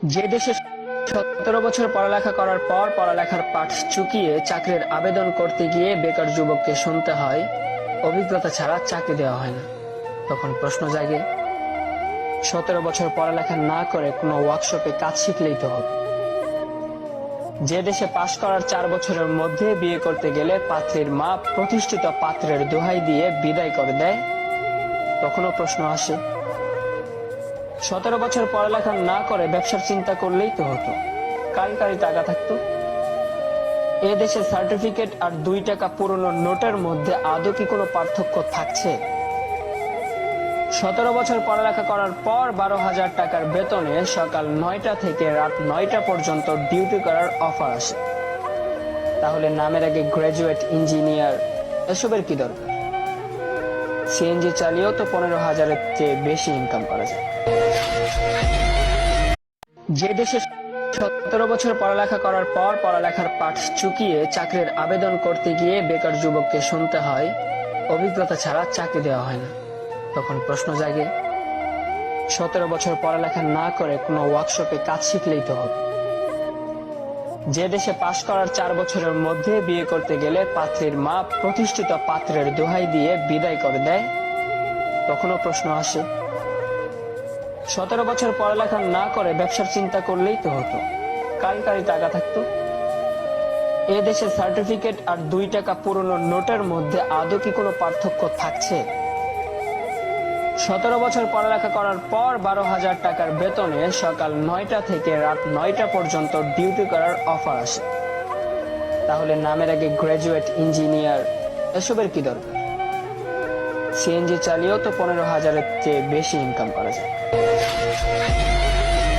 যে দেশে 17 বছর পড়ালেখা করার পর পড়ালেখার পাঠ চুকিয়ে চাকরির আবেদন করতে গিয়ে বেকার যুবককে শুনতে হয় অভিজ্ঞতা ছাড়া চাকরি দেওয়া হয় না, তখন প্রশ্ন জাগে 17 বছর পড়ালেখা না করে কোনো ওয়ার্কশপে কাজ শিখলেই তো হবে। যে দেশে পাশ করার 4 বছরের মধ্যে বিয়ে করতে গেলে পাত্রীর মা প্রতিষ্ঠিত পাত্রের দোহাই দিয়ে বিদায় করে দেয়, তখনও প্রশ্ন আসে 17 বছর পড়ালেখা না করে ব্যবসার চিন্তা করলেই তো হতো, কারি টাকা থাকতো। এ দেশে সার্টিফিকেট আর 2 টাকা পুরনো নোটের মধ্যে আদৌ কি কোনো পার্থক্য থাকছে? 17 বছর পড়ালেখা করার পর 12,000 টাকার বেতনে সকাল 9টা থেকে রাত 9টা পর্যন্ত ডিউটি করার অফার আসে। তাহলে নামের আগে গ্রাজুয়েট, ইঞ্জিনিয়ার এসবের কি দরকার? সিএনজি চালিয়েও তো 15,000-এর চেয়ে বেশি ইনকাম করা যায়। যে দেশে 17 বছর পড়ালেখা করার পর পড়ালেখার পাঠ চুকিয়ে চাকরির আবেদন করতে গিয়ে বেকার যুবককে শুনতে হয় অভিজ্ঞতা ছাড়া চাকরি দেওয়া হয় না, তখন প্রশ্ন জাগে 17 বছর পড়ালেখা না করে কোনো ওয়ার্কশপে কাজ শিখলেই তো হবে। যে দেশে পাশ করার 4 বছরের মধ্যে বিয়ে করতে গেলে পাত্রীর মা প্রতিষ্ঠিত পাত্রের দোহাই দিয়ে বিদায় করে দেয়, তখনও প্রশ্ন আসে 17 বছর পড়ালেখা না করে ব্যবসার চিন্তা করলেই তো হতো, কারি টাকা থাকতো। এ দেশে সার্টিফিকেট আর 2 টাকা পুরনো নোটের মধ্যে আদৌ কি কোনো পার্থক্য থাকছে? 17 বছর পড়ালেখা করার পর 12,000 টাকার বেতনে সকাল 9টা থেকে রাত 9টা পর্যন্ত ডিউটি করার অফার আসে। তাহলে নামের আগে গ্রাজুয়েট, ইঞ্জিনিয়ার এসবের কি দরকার? সিএনজি চালিয়েও তো 15,000-এর চেয়ে বেশি ইনকাম করা যায়।